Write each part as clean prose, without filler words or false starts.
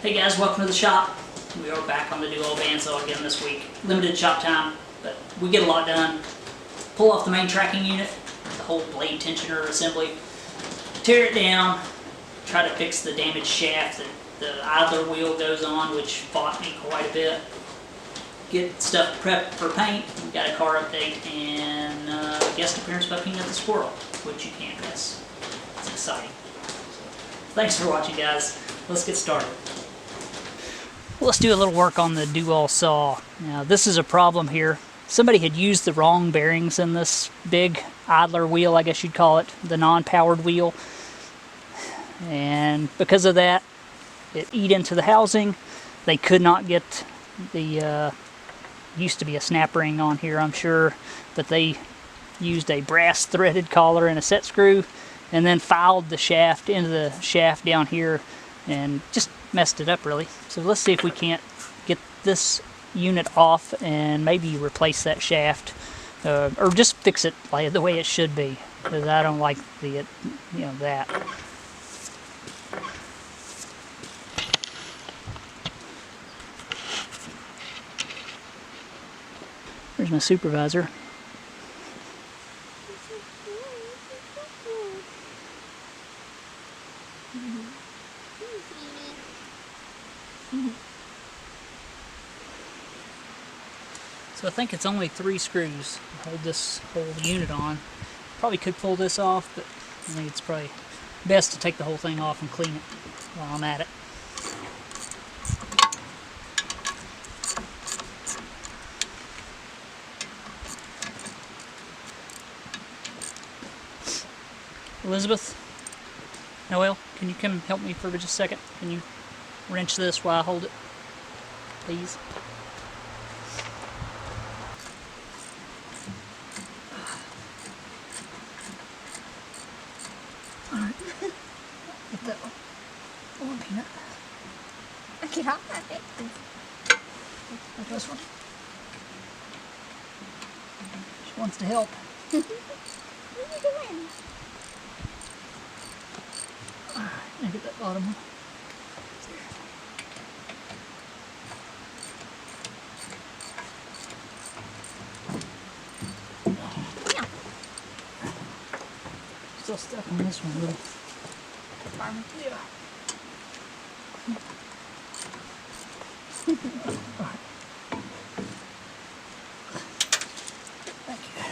Hey guys, welcome to the shop. We are back on the ReDo-All bandsaw again this week. Limited shop time, but we get a lot done. Pull off the main tracking unit, the whole blade tensioner assembly, tear it down, try to fix the damaged shaft that the idler wheel goes on, which fought me quite a bit. Get stuff prepped for paint. We got a car update and guest appearance by Peanut the Squirrel, which you can't miss. It's exciting. Thanks for watching, guys. Let's get started. Let's do a little work on the ReDo-All saw. Now this is a problem here. Somebody had used the wrong bearings in this big idler wheel, I guess you'd call it, the non-powered wheel. And because of that, it eat into the housing. They could not get the, used to be a snap ring on here, I'm sure, but they used a brass threaded collar and a set screw and then filed the shaft into the shaft down here and just messed it up really. So let's see if we can't get this unit off and maybe replace that shaft or just fix it like the way it should be, because I don't like the that. There's my supervisor. So I think it's only 3 screws to hold this whole unit on. Probably could pull this off, but I think it's probably best to take the whole thing off and clean it while I'm at it. Elizabeth, Noel, can you come help me for just a second? Can you wrench this while I hold it, please? Alright. Get that one. Hold on, Peanut. Okay, I'll have it. Like this one. She wants to help. What are you doing? Alright, now get that bottom one. Yeah. Still stuck on this one a little. Farm. Yeah. Alright. Thank you.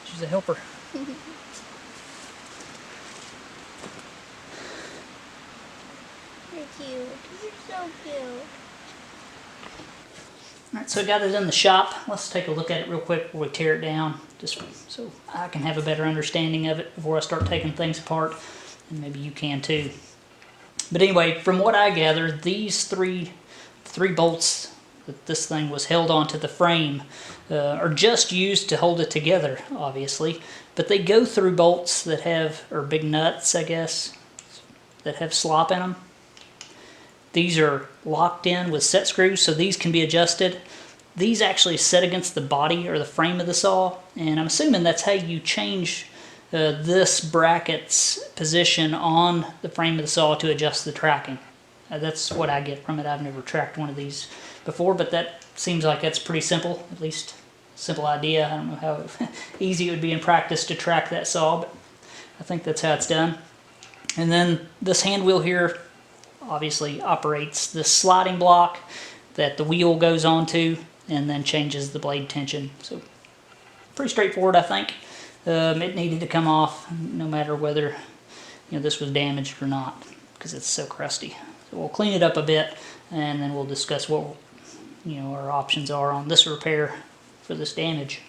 She's a helper. You're cute. You're so cute. Alright, so I got it in the shop. Let's take a look at it real quick before we tear it down, just so I can have a better understanding of it before I start taking things apart, and maybe you can too. But anyway, from what I gathered, these three bolts that this thing was held onto the frame are just used to hold it together, obviously, but they go through bolts that have, or big nuts, I guess, that have slop in them. These are locked in with set screws, so these can be adjusted. These actually set against the body or the frame of the saw, and I'm assuming that's how you change this bracket's position on the frame of the saw to adjust the tracking. That's what I get from it. I've never tracked one of these before, but that seems like that's pretty simple, at least simple idea. I don't know how easy it would be in practice to track that saw, but I think that's how it's done. And then this hand wheel here obviously operates this sliding block that the wheel goes onto and then changes the blade tension. So pretty straightforward, I think. It needed to come off no matter whether this was damaged or not, because it's so crusty. So we'll clean it up a bit and then we'll discuss what our options are on this repair for this damage.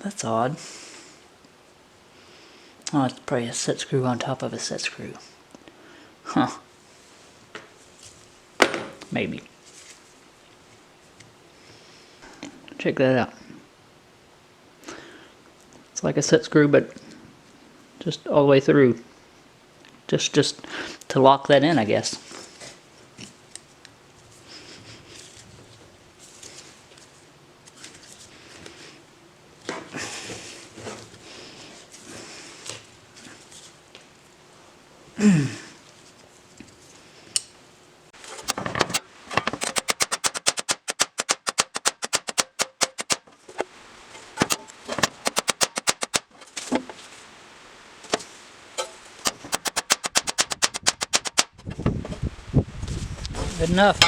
That's odd. Oh, it's probably a set screw on top of a set screw. Huh. Maybe. Check that out. It's like a set screw, but just all the way through. Just to lock that in, I guess. Good enough.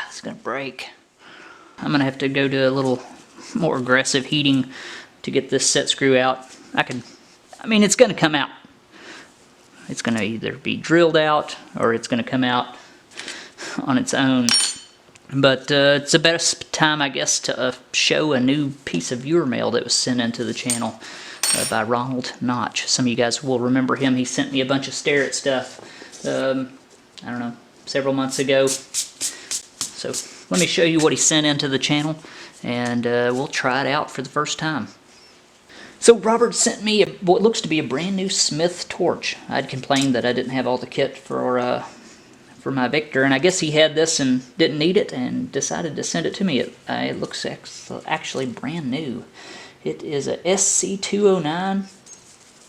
It's gonna break. I'm gonna have to go to a little more aggressive heating to get this set screw out. I mean, it's gonna come out. It's gonna either be drilled out or it's gonna come out on its own. But it's the best time, I guess, to show a new piece of viewer mail that was sent into the channel by Ronald Notch. Some of you guys will remember him. He sent me a bunch of Stare It stuff, I don't know, several months ago. So let me show you what he sent into the channel, and we'll try it out for the first time. So Robert sent me what looks to be a brand new Smith torch. I'd complained that I didn't have all the kit for my Victor, and I guess he had this and didn't need it and decided to send it to me. It looks actually brand new. It is a SC209.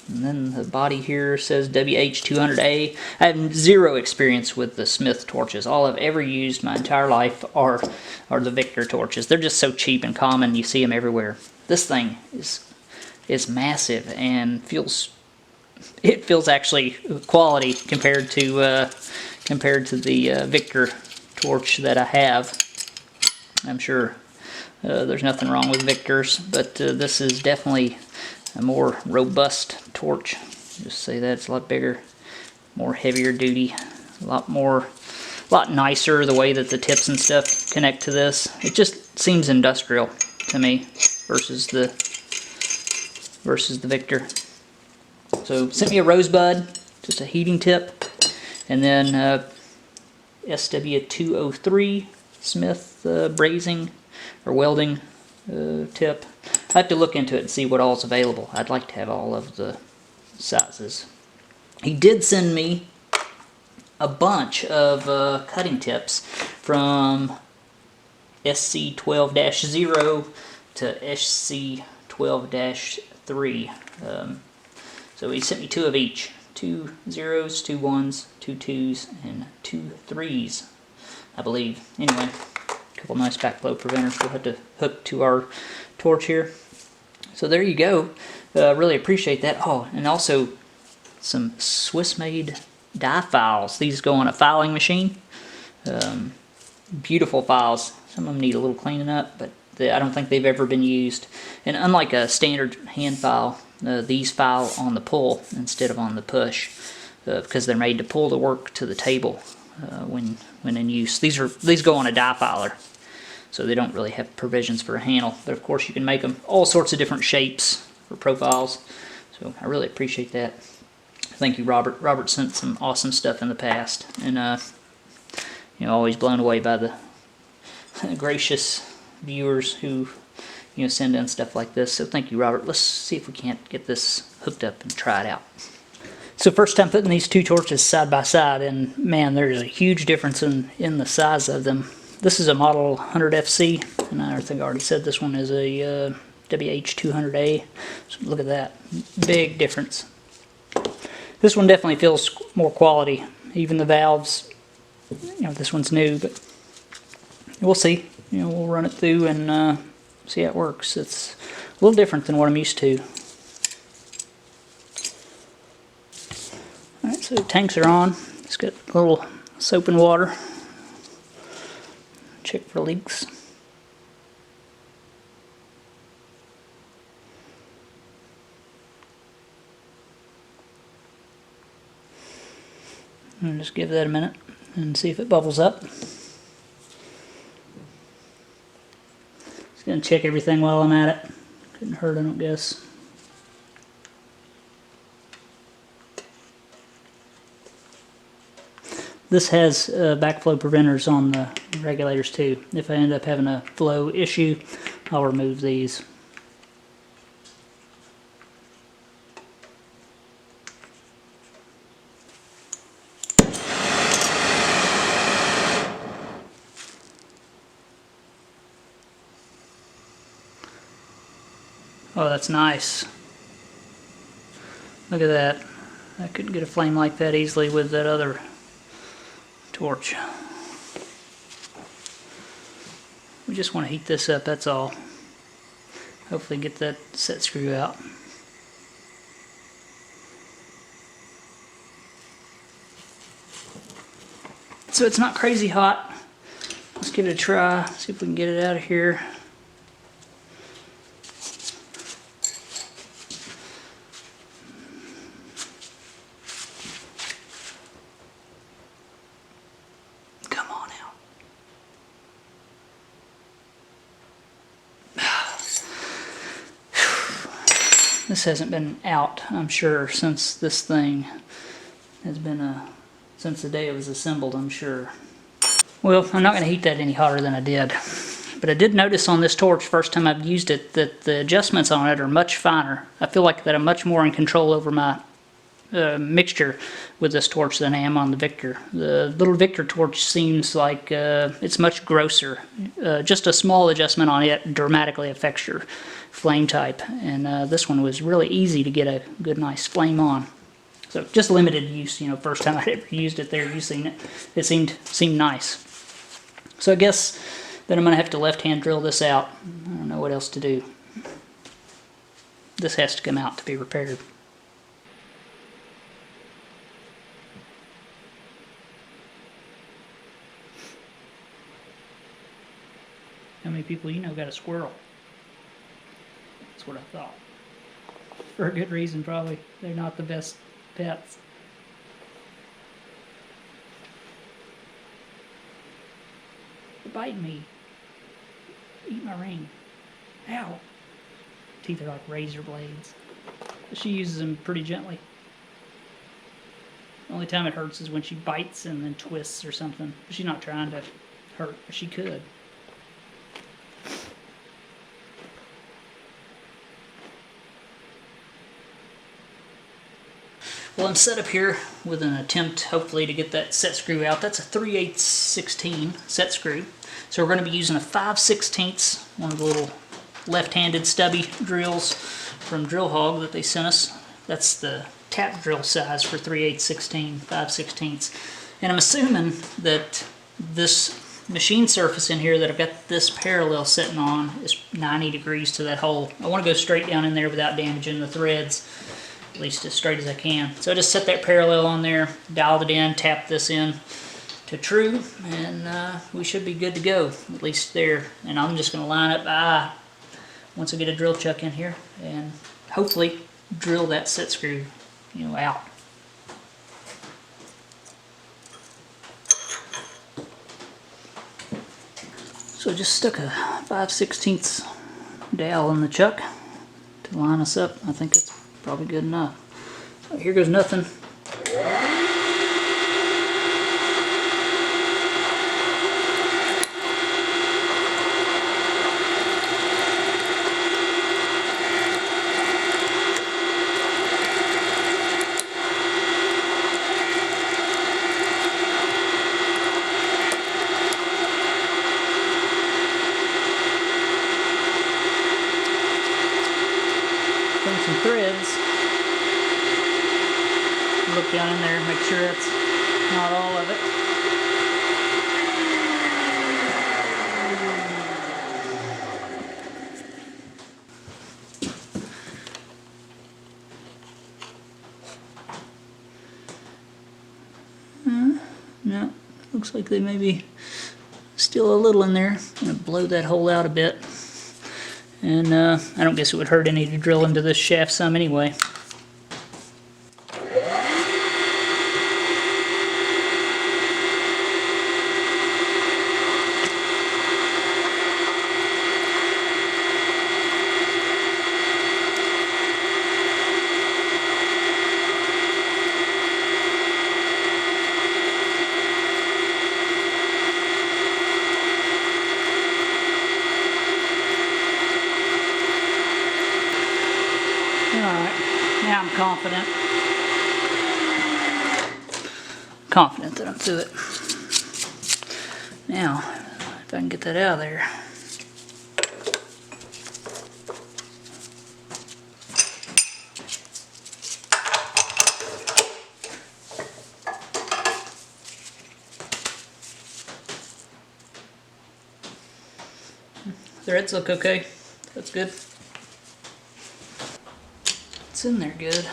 And then the body here says WH200A. I have zero experience with the Smith torches. All I've ever used my entire life are the Victor torches. They're just so cheap and common. You see them everywhere. This thing is massive and feels actually quality compared to the Victor torch that I have. I'm sure there's nothing wrong with Victors, but this is definitely a more robust torch. Just say that it's a lot bigger, more heavier duty, a lot nicer the way that the tips and stuff connect to this. It just seems industrial to me versus the Victor. So sent me a rosebud, just a heating tip, and then SW203 Smith brazing or welding tip. I have to look into it and see what all's available. I'd like to have all of the sizes. He did send me a bunch of cutting tips from SC12-0 to SC12-3. So he sent me 2 of each. 2 zeros, 2 ones, 2 twos, and 2 threes, I believe. Anyway, a couple nice backflow preventers we'll have to hook to our torch here. So there you go. Really appreciate that. Oh, and also some Swiss-made die files. These go on a filing machine. Beautiful files. Some of them need a little cleaning up, but I don't think they've ever been used. And unlike a standard hand file, these file on the pull instead of on the push, because they're made to pull the work to the table when in use. These go on a die filer, so they don't really have provisions for a handle. But of course, you can make them all sorts of different shapes for profiles. So I really appreciate that. Thank you, Robert. Robert sent some awesome stuff in the past, and always blown away by the gracious viewers who send in stuff like this. So thank you, Robert. Let's see if we can't get this hooked up and try it out. So first time putting these 2 torches side by side, and man, there's a huge difference in the size of them. This is a model 100FC, and I think I already said this one is a WH200A. So look at that, big difference. This one definitely feels more quality. Even the valves, this one's new, but we'll see. We'll run it through and see how it works. It's a little different than what I'm used to. Alright, so tanks are on. It's got a little soap and water. Check for leaks. And just give that a minute and see if it bubbles up. Just gonna check everything while I'm at it. Couldn't hurt, I don't guess. This has backflow preventers on the regulators too. If I end up having a flow issue, I'll remove these. Oh, that's nice. Look at that. I couldn't get a flame like that easily with that other torch. We just want to heat this up, that's all. Hopefully get that set screw out. So it's not crazy hot. Let's give it a try, see if we can get it out of here. This hasn't been out, I'm sure, since this thing has been, since the day it was assembled, I'm sure. Well, I'm not going to heat that any hotter than I did. But I did notice on this torch, first time I've used it, that the adjustments on it are much finer. I feel like that I'm much more in control over my mixture with this torch than I am on the Victor. The little Victor torch seems like it's much grosser. Just a small adjustment on it dramatically affects your flame type, and this one was really easy to get a good nice flame on. So just limited use, first time I ever used it there, using it, it seemed nice. So I guess then I'm going to have to left-hand drill this out. I don't know what else to do. This has to come out to be repaired. How many people you know got a squirrel? That's what I thought. For a good reason, probably. They're not the best pets. They're biting me. Eat my ring. Ow. Teeth are like razor blades. But she uses them pretty gently. The only time it hurts is when she bites and then twists or something. She's not trying to hurt, but she could. Well, I'm set up here with an attempt, hopefully, to get that set screw out. That's a 3/8/16 set screw. So we're going to be using a 5/16, one of the little left-handed stubby drills from Drill Hog that they sent us. That's the tap drill size for 3/8/16, 5/16. And I'm assuming that this machine surface in here that I've got this parallel sitting on is 90 degrees to that hole. I want to go straight down in there without damaging the threads, at least as straight as I can. So I just set that parallel on there, dialed it in, tapped this in to true, and we should be good to go, at least there. And I'm just going to line up eye once I get a drill chuck in here and hopefully drill that set screw, out. So I just stuck a 5/16 dowel in the chuck to line us up. I think it's probably good enough. So here goes nothing. Some threads. Look down in there, make sure it's not all of it. No, looks like they may be still a little in there. I'm gonna blow that hole out a bit. And I don't guess it would hurt any to drill into this shaft some anyway. Now I'm confident that I'm through it. Now, if I can get that out of there. Threads look okay. That's good. It's in there good.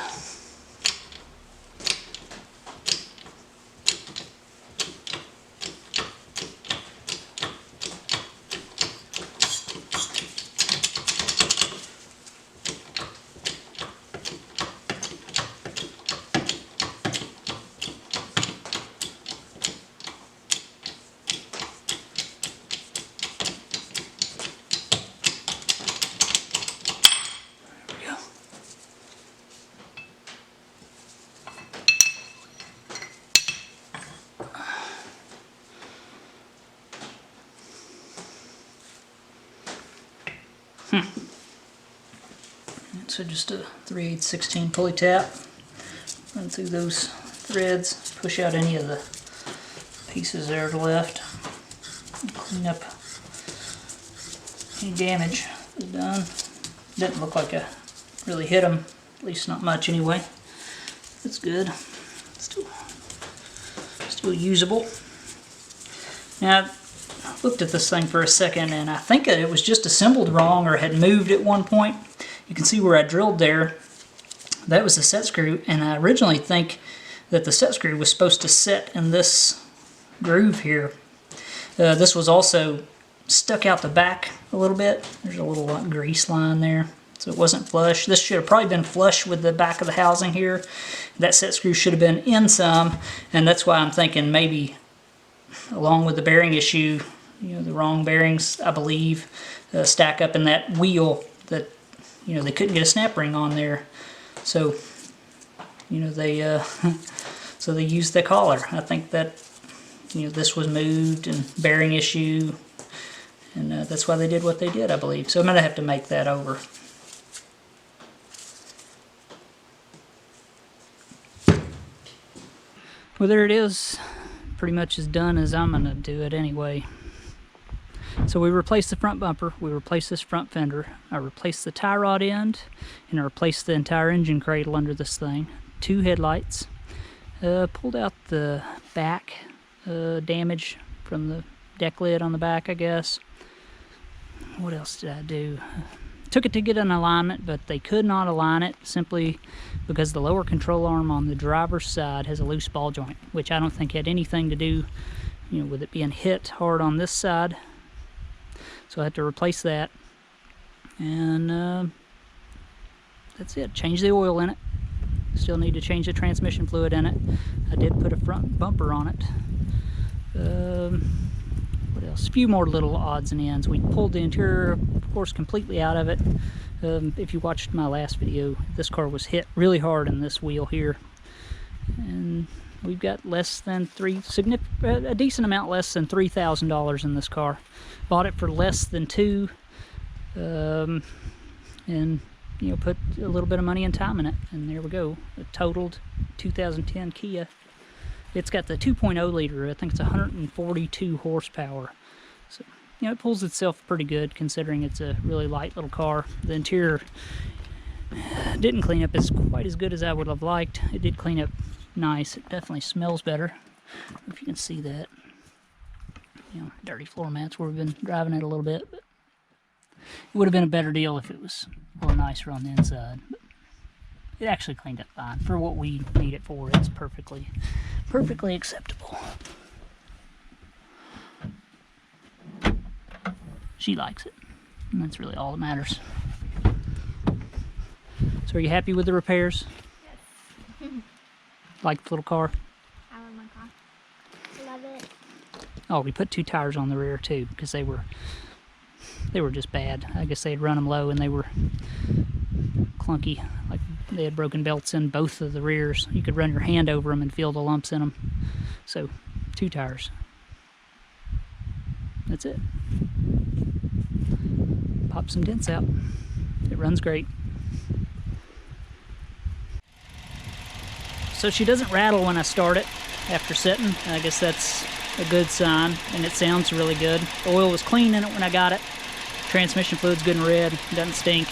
So just a 3/8/16 pulley tap, run through those threads, push out any of the pieces that are left, and clean up any damage that's done. Didn't look like I really hit them, at least not much anyway. That's good. Still usable. Now, I looked at this thing for a second and I think that it was just assembled wrong or had moved at one point. You can see where I drilled there. That was the set screw, and I originally think that the set screw was supposed to set in this groove here. This was also stuck out the back a little bit. There's a little grease line there, so it wasn't flush. This should have probably been flush with the back of the housing here. That set screw should have been in some, and that's why I'm thinking maybe along with the bearing issue, the wrong bearings, I believe, stack up in that wheel that they couldn't get a snap ring on there, so they so they used the collar. I think that this was moved and bearing issue, and that's why they did what they did, I believe. So I'm gonna have to make that over. Well, there it is. Pretty much as done as I'm gonna do it anyway. So we replaced the front bumper, we replaced this front fender, I replaced the tie rod end, and I replaced the entire engine cradle under this thing. 2 headlights. Pulled out the back damage from the deck lid on the back, I guess. What else did I do? Took it to get an alignment, but they could not align it simply because the lower control arm on the driver's side has a loose ball joint, which I don't think had anything to do, with it being hit hard on this side. So I had to replace that, and that's it. Change the oil in it. Still need to change the transmission fluid in it. I did put a front bumper on it. What else? A few more little odds and ends. We pulled the interior, of course, completely out of it. If you watched my last video, this car was hit really hard in this wheel here. And we've got less than a decent amount less than $3,000 in this car. Bought it for less than $2,000, and put a little bit of money and time in it, and there we go. A totaled 2010 Kia. It's got the 2.0 liter. I think it's 142 horsepower. So, it pulls itself pretty good considering it's a really light little car. The interior didn't clean up quite as good as I would have liked. It did clean up nice. It definitely smells better. If you can see that. Dirty floor mats where we've been driving it a little bit. But it would have been a better deal if it was a little nicer on the inside. But it actually cleaned up fine. For what we need it for, it's perfectly acceptable. She likes it. And that's really all that matters. So are you happy with the repairs? Yes. Like the little car? I love my car. Love it. Oh, we put 2 tires on the rear too because they were just bad. I guess they had run them low and they were clunky. Like they had broken belts in both of the rears. You could run your hand over them and feel the lumps in them. So 2 tires. That's it. Pop some dents out. It runs great. So she doesn't rattle when I start it after setting. I guess that's a good sign, and it sounds really good. The oil was clean in it when I got it. Transmission fluid's good and red, doesn't stink.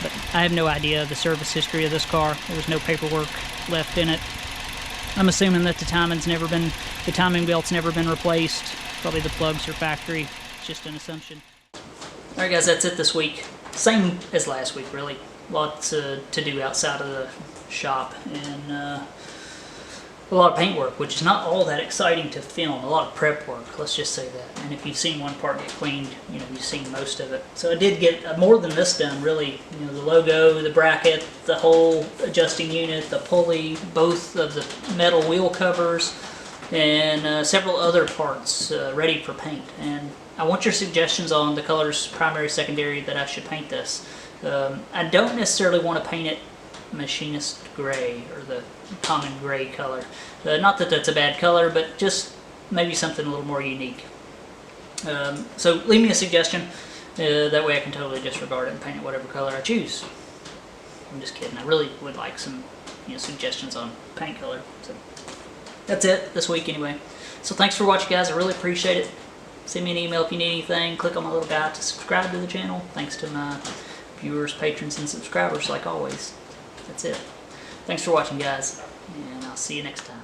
But I have no idea the service history of this car. There was no paperwork left in it. I'm assuming that the timing belt's never been replaced. Probably the plugs are factory. It's just an assumption. Alright guys, that's it this week. Same as last week, really. Lots to do outside of the shop, and a lot of paint work, which is not all that exciting to film. A lot of prep work, let's just say that. And if you've seen one part get cleaned, you've seen most of it. So I did get more than this done, really. The logo, the bracket, the whole adjusting unit, the pulley, both of the metal wheel covers, and several other parts ready for paint. And I want your suggestions on the colors, primary, secondary, that I should paint this. I don't necessarily want to paint it machinist gray, or the common gray color. Not that that's a bad color, but just maybe something a little more unique. So leave me a suggestion. That way I can totally disregard it and paint it whatever color I choose. I'm just kidding. I really would like some suggestions on paint color. So that's it this week anyway. So thanks for watching, guys. I really appreciate it. Send me an email if you need anything. Click on my little guide to subscribe to the channel. Thanks to my viewers, patrons, and subscribers like always. That's it. Thanks for watching, guys, and I'll see you next time.